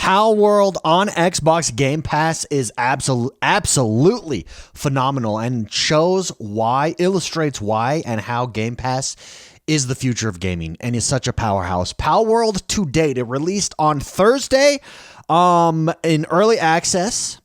Palworld on Xbox Game Pass is absolutely phenomenal and illustrates why and how Game Pass is the future of gaming and is such a powerhouse. Palworld to date, it released on Thursday in early access.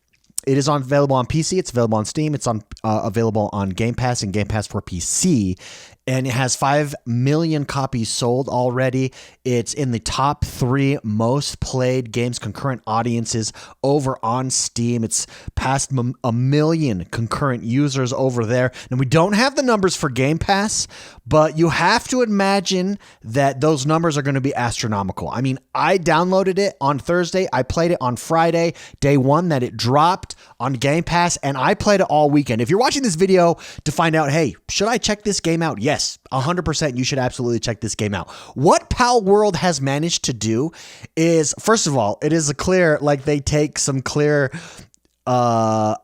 It is available on PC. It's available on Steam. It's available on Game Pass and Game Pass for PC. And it has 5 million copies sold already. It's in the top 3 most played games concurrent audiences over on Steam. It's past 1 million concurrent users over there. And we don't have the numbers for Game Pass, but you have to imagine that those numbers are going to be astronomical. I mean, I downloaded it on Thursday. I played it on Friday, day 1 that it dropped on Game Pass, and I played it all weekend. If you're watching this video to find out, hey, should I check this game out? Yes, 100% you should absolutely check this game out. What Palworld has managed to do is, first of all, it is a clear, like they take some clear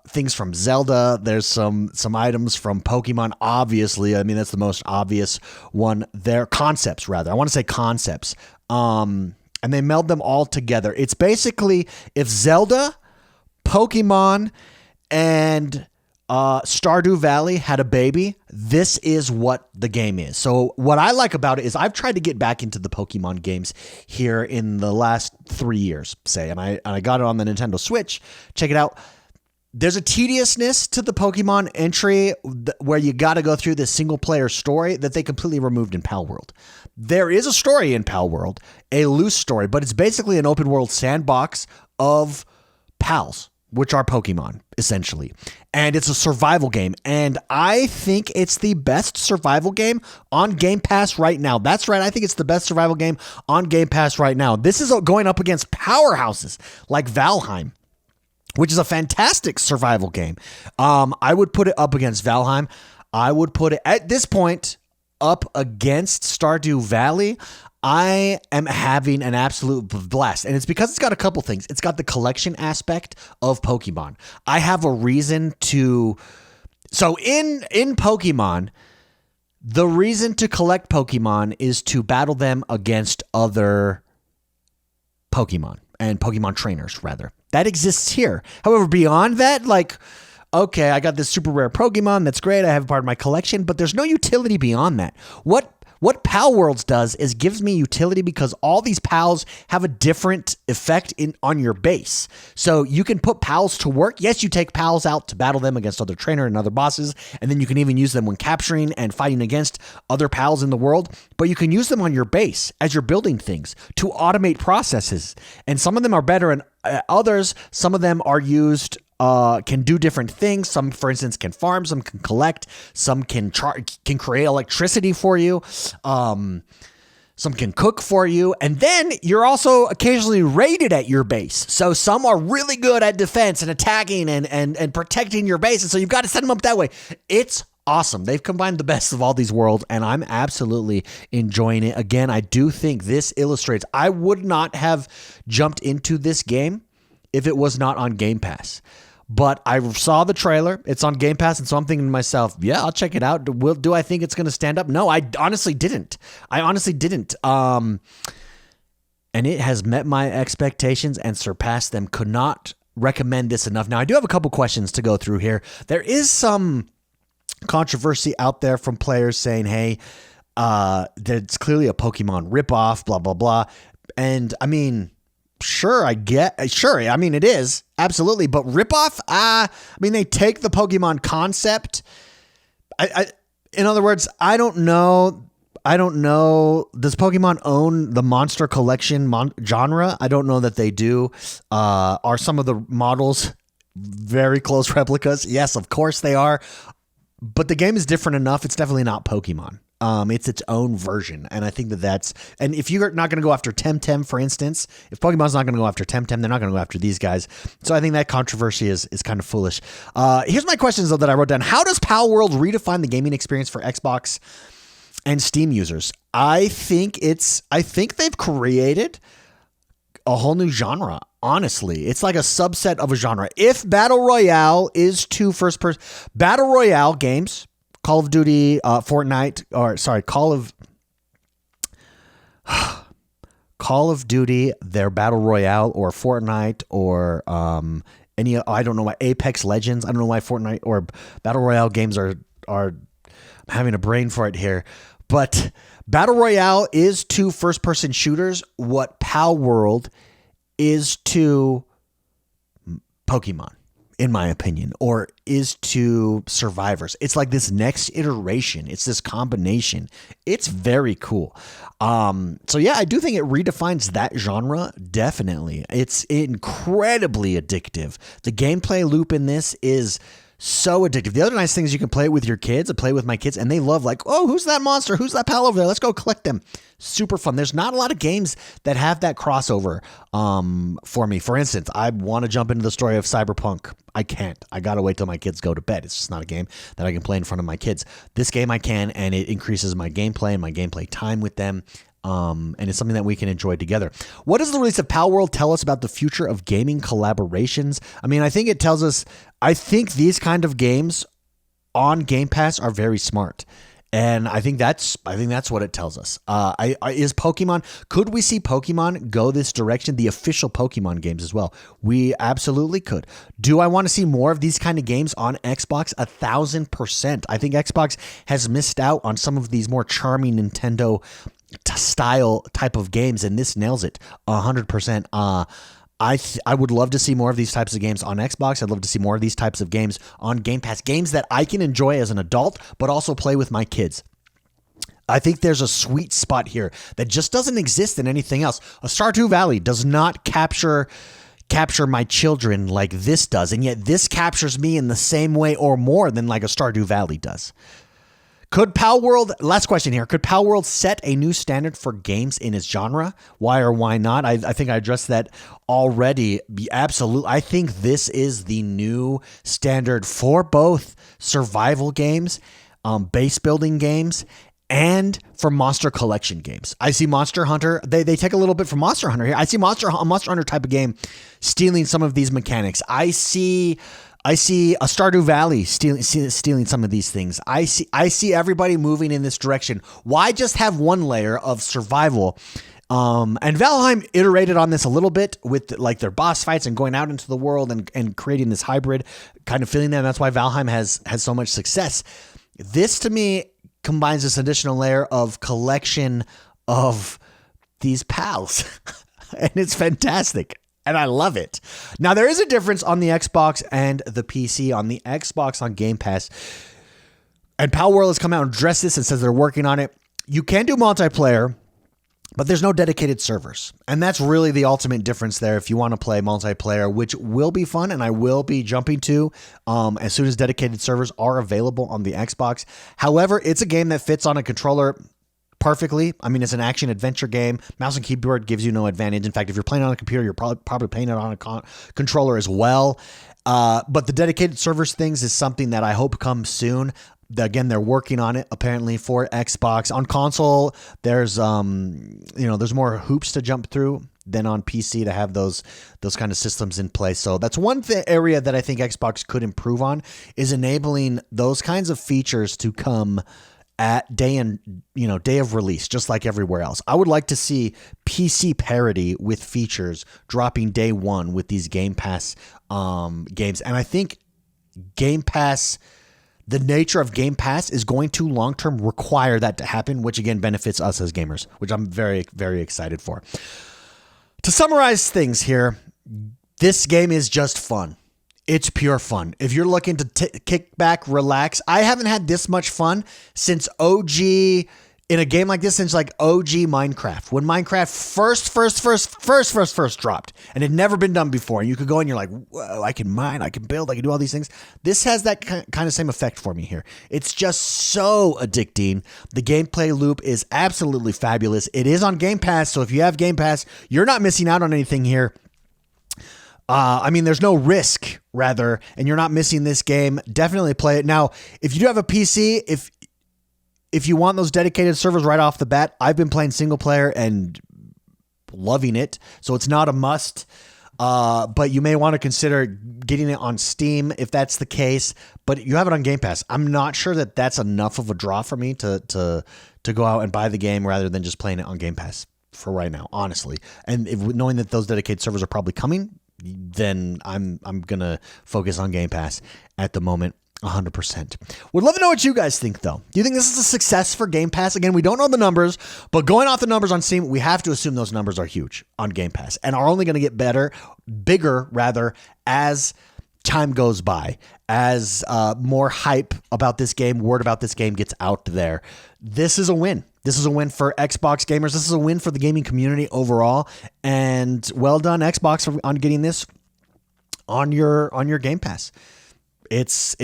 things from Zelda. There's some items from Pokemon, obviously. I mean, that's the most obvious one there. Concepts, rather. I want to say concepts. And they meld them all together. It's basically if Zelda, Pokemon, and Stardew Valley had a baby, this is what the game is. So what I like about it is I've tried to get back into the Pokemon games here in the last 3 years, say, and I got it on the Nintendo Switch. Check it out. There's a tediousness to the Pokemon entry where you got to go through this single player story that they completely removed in Palworld. There is a story in Palworld, a loose story, but it's basically an open world sandbox of pals, which are Pokemon, essentially. And it's a survival game. And I think it's the best survival game on Game Pass right now. That's right. I think it's the best survival game on Game Pass right now. This is going up against powerhouses like Valheim, which is a fantastic survival game. I would put it up against Valheim. I would put it, at this point, up against Stardew Valley. I am having an absolute blast, and it's because it's got a couple things. It's got the collection aspect of Pokemon. I have a reason to... So in Pokemon, the reason to collect Pokemon is to battle them against other Pokemon and Pokemon trainers, rather. That exists here. However, beyond that, like... Okay, I got this super rare Pokemon. That's great. I have a part of my collection, but there's no utility beyond that. What Palworlds does is gives me utility because all these pals have a different effect on your base. So you can put pals to work. Yes, you take pals out to battle them against other trainer and other bosses, and then you can even use them when capturing and fighting against other pals in the world. But you can use them on your base as you're building things to automate processes. And some of them are better than others. Some of them are used... can do different things. Some, for instance, can farm. Some can collect. Some can create electricity for you. Some can cook for you. And then you're also occasionally raided at your base. So some are really good at defense and attacking and protecting your base. And so you've got to set them up that way. It's awesome. They've combined the best of all these worlds, and I'm absolutely enjoying it. Again, I do think this illustrates. I would not have jumped into this game if it was not on Game Pass. But I saw the trailer. It's on Game Pass, and so I'm thinking to myself, yeah, I'll check it out. Do I think it's going to stand up? No, I honestly didn't. And it has met my expectations and surpassed them. Could not recommend this enough. Now, I do have a couple questions to go through here. There is some controversy out there from players saying, hey, that's clearly a Pokemon ripoff, blah, blah, blah. And I mean... Sure, I mean, it is. Absolutely. But ripoff? I mean, they take the Pokemon concept. In other words, I don't know. Does Pokemon own the monster collection genre? I don't know that they do. Are some of the models very close replicas? Yes, of course they are. But the game is different enough. It's definitely not Pokemon. It's its own version. And I think that's, and if you're not going to go after Temtem, for instance, if Pokemon's not going to go after Temtem, they're not going to go after these guys. So I think that controversy is kind of foolish. Here's my questions though that I wrote down. How does Palworld redefine the gaming experience for Xbox and Steam users? I think they've created a whole new genre. Honestly, it's like a subset of a genre. If Battle Royale is to first person Battle Royale games, Call of Duty, Call Call of Duty, their Battle Royale, or Fortnite, or I don't know why Apex Legends. I don't know why Fortnite or Battle Royale games are I'm having a brain for it here. But Battle Royale is to first-person shooters what Palworld is to Pokemon, in my opinion, or is to Survivors. It's like this next iteration. It's this combination. It's very cool. So yeah, I do think it redefines that genre. Definitely. It's incredibly addictive. The gameplay loop in this is so addictive. The other nice thing is you can play it with your kids. I play it with my kids and they love like, oh, who's that monster? Who's that pal over there? Let's go collect them. Super fun. There's not a lot of games that have that crossover for me. For instance, I want to jump into the story of Cyberpunk. I can't. I got to wait till my kids go to bed. It's just not a game that I can play in front of my kids. This game I can, and it increases my gameplay and my gameplay time with them. And it's something that we can enjoy together. What does the release of Palworld tell us about the future of gaming collaborations? I mean, I think it tells us, I think these kind of games on Game Pass are very smart. And I think that's what it tells us. Is Pokemon, could we see Pokemon go this direction? The official Pokemon games as well. We absolutely could. Do I want to see more of these kind of games on Xbox? 1,000%. I think Xbox has missed out on some of these more charming Nintendo style type of games, and this nails it 100%. I would love to see more of these types of games on Xbox. I'd love to see more of these types of games on Game Pass, games that I can enjoy as an adult, but also play with my kids. I think there's a sweet spot here that just doesn't exist in anything else. A Stardew Valley does not capture my children like this does, and yet this captures me in the same way or more than like a Stardew Valley does. Could Palworld, last question here, could Palworld set a new standard for games in its genre? Why or why not? I think I addressed that already. Absolutely. I think this is the new standard for both survival games, base building games, and for Monster Collection games. I see Monster Hunter, they take a little bit from Monster Hunter here. I see Monster Hunter type of game stealing some of these mechanics. I see a Stardew Valley stealing some of these things. I see everybody moving in this direction. Why just have one layer of survival? And Valheim iterated on this a little bit with like their boss fights and going out into the world and creating this hybrid kind of feeling there. And that's why Valheim has so much success. This to me combines this additional layer of collection of these pals. And it's fantastic. And I love it. Now, there is a difference on the Xbox and the PC. On the Xbox on Game Pass, and Palworld has come out and addressed this and says they're working on it. You can do multiplayer, but there's no dedicated servers. And that's really the ultimate difference there if you want to play multiplayer, which will be fun and I will be jumping to as soon as dedicated servers are available on the Xbox. However, it's a game that fits on a controller perfectly. I mean, it's an action adventure game. Mouse and keyboard gives you no advantage. In fact, if you're playing on a computer, you're probably playing it on a controller as well. But the dedicated servers things is something that I hope comes soon. Again, they're working on it apparently for Xbox. On console, there's there's more hoops to jump through than on PC to have those kind of systems in place. So that's one area that I think Xbox could improve on, is enabling those kinds of features to come at day of release, just like everywhere else. I would like to see PC parity with features dropping day one with these Game Pass games. And I think Game Pass, the nature of Game Pass is going to long-term require that to happen, which again benefits us as gamers, which I'm very, very excited for. To summarize things here, this game is just fun. It's pure fun. If you're looking to kick back, relax, I haven't had this much fun since OG, in a game like this, since like OG Minecraft. When Minecraft first dropped and had never been done before. And you could go and you're like, whoa, I can mine, I can build, I can do all these things. This has that kind of same effect for me here. It's just so addicting. The gameplay loop is absolutely fabulous. It is on Game Pass. So if you have Game Pass, you're not missing out on anything here. There's no risk, rather, and you're not missing this game. Definitely play it. Now, if you do have a PC, if you want those dedicated servers right off the bat, I've been playing single player and loving it, so it's not a must. But you may want to consider getting it on Steam if that's the case. But you have it on Game Pass. I'm not sure that that's enough of a draw for me to go out and buy the game rather than just playing it on Game Pass. for right now, honestly. And knowing that those dedicated servers are probably coming, then I'm gonna focus on Game Pass at the moment. 100%. Would love to know what you guys think, though. Do you think this is a success for Game Pass? Again, we don't know the numbers, but going off the numbers on Steam, we have to assume those numbers are huge on Game Pass and are only going to get bigger, as time goes by, as more hype about this game, word about this game gets out there. This is a win. This is a win for Xbox gamers. This is a win for the gaming community overall. And well done, Xbox, on getting this on your Game Pass. It's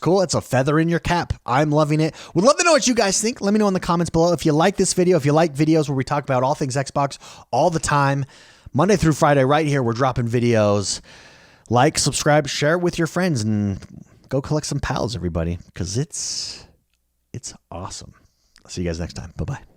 cool. It's a feather in your cap. I'm loving it. Would love to know what you guys think. Let me know in the comments below. If you like this video, if you like videos where we talk about all things Xbox all the time, Monday through Friday, right here, we're dropping videos. Like, subscribe, share it with your friends, and go collect some pals, everybody, because it's awesome. I'll see you guys next time. Bye-bye.